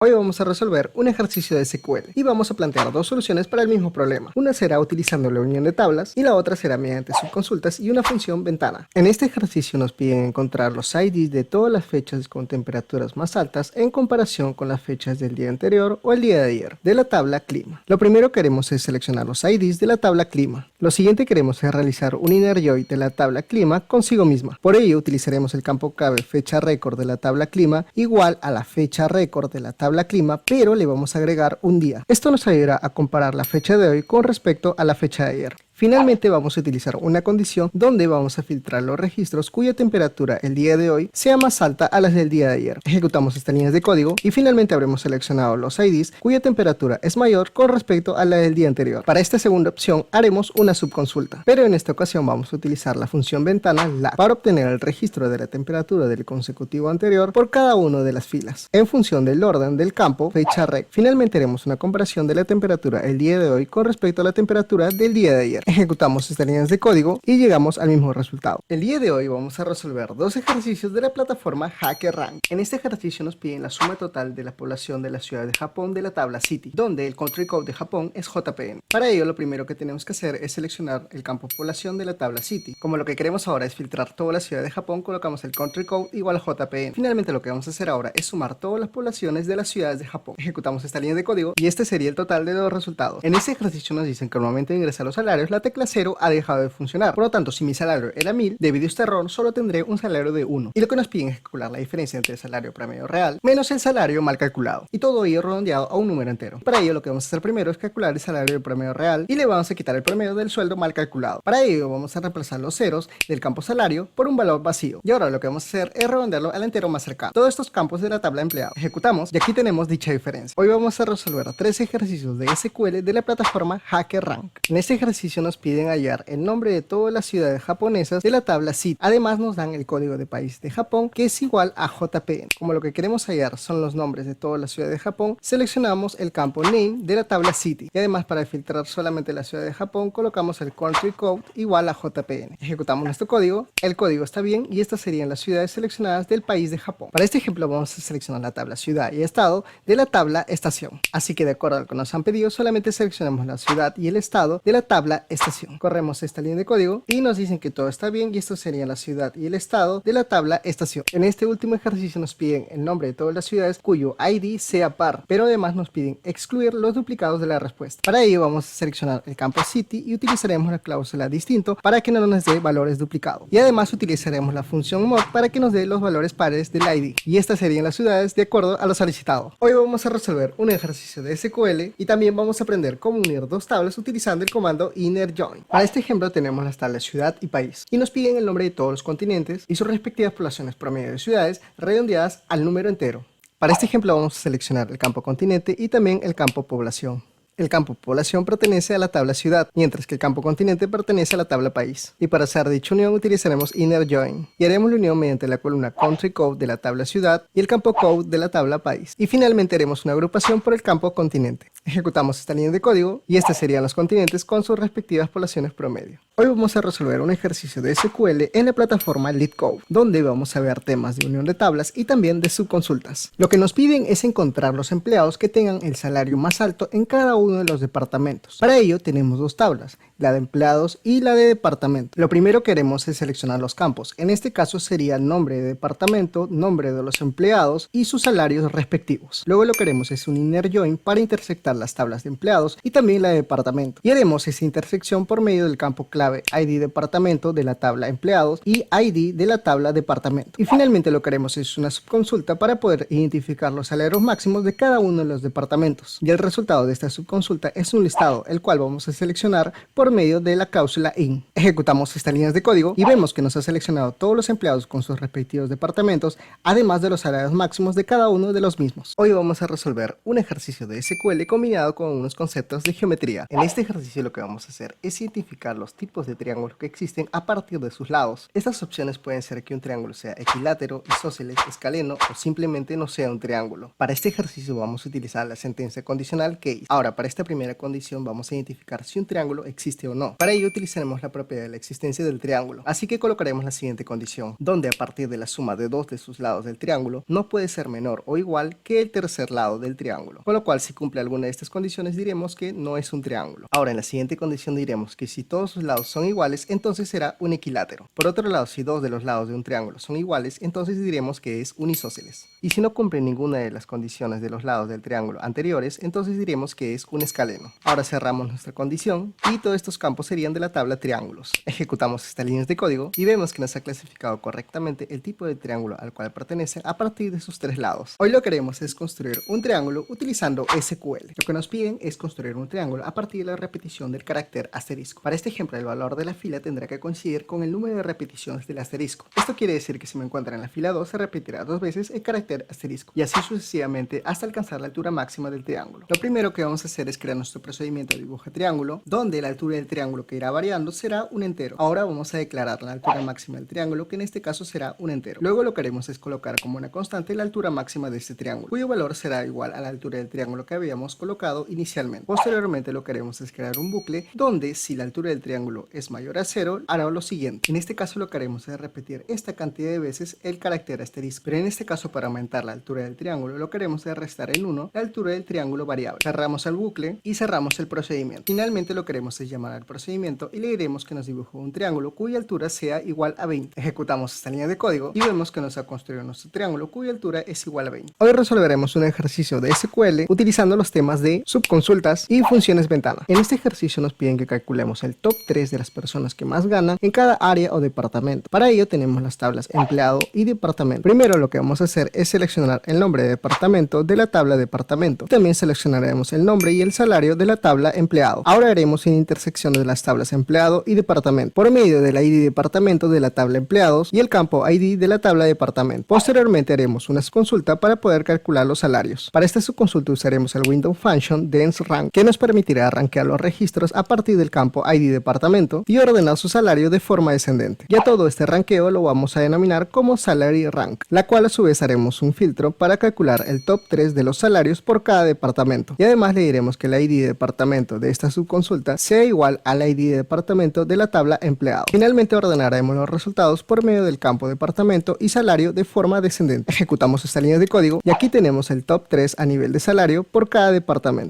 Hoy vamos a resolver un ejercicio de SQL y vamos a plantear dos soluciones para el mismo problema. Una será utilizando la unión de tablas y la otra será mediante subconsultas y una función ventana. En este ejercicio nos piden encontrar los IDs de todas las fechas con temperaturas más altas en comparación con las fechas del día anterior o el día de ayer de la tabla clima. Lo primero que haremos es seleccionar los IDs de la tabla clima. Lo siguiente que haremos es realizar un inner join de la tabla clima consigo misma. Por ello utilizaremos el campo clave fecha récord de la tabla clima igual a la fecha récord de la tabla clima, pero le vamos a agregar un día. Esto nos ayudará a comparar la fecha de hoy con respecto a la fecha de ayer. Finalmente vamos a utilizar una condición donde vamos a filtrar los registros cuya temperatura el día de hoy sea más alta a las del día de ayer. Ejecutamos estas líneas de código y finalmente habremos seleccionado los IDs cuya temperatura es mayor con respecto a la del día anterior. Para esta segunda opción haremos una subconsulta, pero en esta ocasión vamos a utilizar la función ventana lag para obtener el registro de la temperatura del consecutivo anterior por cada una de las filas, en función del orden del campo fecha rec. Finalmente haremos una comparación de la temperatura el día de hoy con respecto a la temperatura del día de ayer. Ejecutamos estas líneas de código y llegamos al mismo resultado. El día de hoy vamos a resolver dos ejercicios de la plataforma HackerRank. En este ejercicio nos piden la suma total de la población de la ciudad de Japón de la tabla City, donde el country code de Japón es JPN. Para ello lo primero que tenemos que hacer es seleccionar el campo población de la tabla City. Como lo que queremos ahora es filtrar toda la ciudad de Japón, colocamos el country code igual a JPN. Finalmente lo que vamos a hacer ahora es sumar todas las poblaciones de las ciudades de Japón. Ejecutamos esta línea de código y este sería el total de los resultados. En este ejercicio nos dicen que al momento de ingresar los salarios la tecla 0 ha dejado de funcionar. Por lo tanto, si mi salario era 1000, debido a este error solo tendré un salario de 1. Y lo que nos piden es calcular la diferencia entre el salario promedio real menos el salario mal calculado. Y todo ello redondeado a un número entero. Para ello lo que vamos a hacer primero es calcular el salario promedio real y le vamos a quitar el promedio del sueldo mal calculado. Para ello vamos a reemplazar los ceros del campo salario por un valor vacío. Y ahora lo que vamos a hacer es redondearlo al entero más cercano. Todos estos campos de la tabla de empleados. Ejecutamos y aquí tenemos dicha diferencia. Hoy vamos a resolver 3 ejercicios de SQL de la plataforma HackerRank. En este ejercicio nos piden hallar el nombre de todas las ciudades japonesas de la tabla City. Además nos dan el código de país de Japón que es igual a JPN. Como lo que queremos hallar son los nombres de todas las ciudades de Japón, seleccionamos el campo name de la tabla City. Y además para filtrar solamente la ciudad de Japón colocamos el country code igual a JPN. Ejecutamos nuestro código, el código está bien y estas serían las ciudades seleccionadas del país de Japón. Para este ejemplo vamos a seleccionar la tabla ciudad y estado de la tabla estación. Así que de acuerdo a lo que nos han pedido solamente seleccionamos la ciudad y el estado de la tabla estación. Corremos esta línea de código y nos dicen que todo está bien y esto sería la ciudad y el estado de la tabla estación. En este último ejercicio nos piden el nombre de todas las ciudades cuyo ID sea par, pero además nos piden excluir los duplicados de la respuesta. Para ello vamos a seleccionar el campo city y utilizaremos la cláusula distinto para que no nos dé valores duplicados. Y además utilizaremos la función mod para que nos dé los valores pares del ID. Y estas serían las ciudades de acuerdo a lo solicitado. Hoy vamos a resolver un ejercicio de SQL y también vamos a aprender cómo unir dos tablas utilizando el comando inner join. Para este ejemplo tenemos las tablas ciudad y país y nos piden el nombre de todos los continentes y sus respectivas poblaciones promedio de ciudades redondeadas al número entero. Para este ejemplo vamos a seleccionar el campo continente y también el campo población. El campo población pertenece a la tabla ciudad, mientras que el campo continente pertenece a la tabla país. Y para hacer dicha unión utilizaremos inner join y haremos la unión mediante la columna country code de la tabla ciudad y el campo code de la tabla país. Y finalmente haremos una agrupación por el campo continente. Ejecutamos esta línea de código y estos serían los continentes con sus respectivas poblaciones promedio. Hoy vamos a resolver un ejercicio de SQL en la plataforma LeetCode, donde vamos a ver temas de unión de tablas y también de subconsultas. Lo que nos piden es encontrar los empleados que tengan el salario más alto en cada uno de los departamentos. Para ello tenemos dos tablas, la de empleados y la de departamento. Lo primero que haremos es seleccionar los campos. En este caso sería nombre de departamento, nombre de los empleados y sus salarios respectivos. Luego lo que haremos es un inner join para intersectar las tablas de empleados y también la de departamento. Y haremos esa intersección por medio del campo clave ID departamento de la tabla empleados y ID de la tabla departamento. Y finalmente lo que haremos es una subconsulta para poder identificar los salarios máximos de cada uno de los departamentos. Y el resultado de esta subconsulta es un listado, el cual vamos a seleccionar por medio de la cláusula in. Ejecutamos estas líneas de código y vemos que nos ha seleccionado todos los empleados con sus respectivos departamentos, además de los salarios máximos de cada uno de los mismos. Hoy vamos a resolver un ejercicio de SQL combinado con unos conceptos de geometría. En este ejercicio lo que vamos a hacer es identificar los tipos de triángulos que existen a partir de sus lados. Estas opciones pueden ser que un triángulo sea equilátero, isósceles, escaleno o simplemente no sea un triángulo. Para este ejercicio vamos a utilizar la sentencia condicional case. Ahora, para esta primera condición vamos a identificar si un triángulo existe existe o no. Para ello utilizaremos la propiedad de la existencia del triángulo, así que colocaremos la siguiente condición, donde a partir de la suma de dos de sus lados del triángulo no puede ser menor o igual que el tercer lado del triángulo, con lo cual si cumple alguna de estas condiciones diremos que no es un triángulo. Ahora en la siguiente condición diremos que si todos sus lados son iguales, entonces será un equilátero. Por otro lado, si dos de los lados de un triángulo son iguales, entonces diremos que es un isósceles. Y si no cumple ninguna de las condiciones de los lados del triángulo anteriores, entonces diremos que es un escaleno. Ahora cerramos nuestra condición y todos estos campos serían de la tabla triángulos. Ejecutamos estas líneas de código y vemos que nos ha clasificado correctamente el tipo de triángulo al cual pertenece a partir de sus tres lados. Hoy lo que haremos es construir un triángulo utilizando SQL. Lo que nos piden es construir un triángulo a partir de la repetición del carácter asterisco. Para este ejemplo, el valor de la fila tendrá que coincidir con el número de repeticiones del asterisco. Esto quiere decir que si me encuentro en la fila 2 se repetirá 2 veces el carácter asterisco y así sucesivamente hasta alcanzar la altura máxima del triángulo. Lo primero que vamos a hacer es crear nuestro procedimiento de dibujo de triángulo, donde la altura del triángulo que irá variando será un entero. Ahora vamos a declarar la altura máxima del triángulo, que en este caso será un entero. Luego lo que haremos es colocar como una constante la altura máxima de este triángulo, cuyo valor será igual a la altura del triángulo que habíamos colocado inicialmente. Posteriormente lo que haremos es crear un bucle donde si la altura del triángulo es mayor a 0, hará lo siguiente. En este caso lo que haremos es repetir esta cantidad de veces el carácter asterisco, pero en este caso para aumentar la altura del triángulo lo que haremos es restar en 1 la altura del triángulo variable. Cerramos el bucle y cerramos el procedimiento. Finalmente lo que haremos es llamar al procedimiento y le diremos que nos dibujó un triángulo cuya altura sea igual a 20. Ejecutamos esta línea de código y vemos que nos ha construido nuestro triángulo cuya altura es igual a 20. Hoy resolveremos un ejercicio de SQL utilizando los temas de subconsultas y funciones ventana. En este ejercicio nos piden que calculemos el top 3 de las personas que más ganan en cada área o departamento. Para ello tenemos las tablas empleado y departamento. Primero lo que vamos a hacer es seleccionar el nombre de departamento de la tabla departamento. También seleccionaremos el nombre y el salario de la tabla empleado. Ahora haremos una intersección de las tablas empleado y departamento por medio del ID departamento de la tabla empleados y el campo ID de la tabla departamento. Posteriormente haremos una subconsulta para poder calcular los salarios. Para esta subconsulta usaremos el window function denseRank, que nos permitirá rankear los registros a partir del campo ID departamento y ordenar su salario de forma descendente. Ya todo este ranqueo lo vamos a denominar como salary rank, la cual a su vez haremos un filtro para calcular el top 3 de los salarios por cada departamento. Y además le diremos que el ID de departamento de esta subconsulta sea igual al ID de departamento de la tabla empleado. Finalmente ordenaremos los resultados por medio del campo departamento y salario de forma descendente. Ejecutamos esta línea de código y aquí tenemos el top 3 a nivel de salario por cada departamento.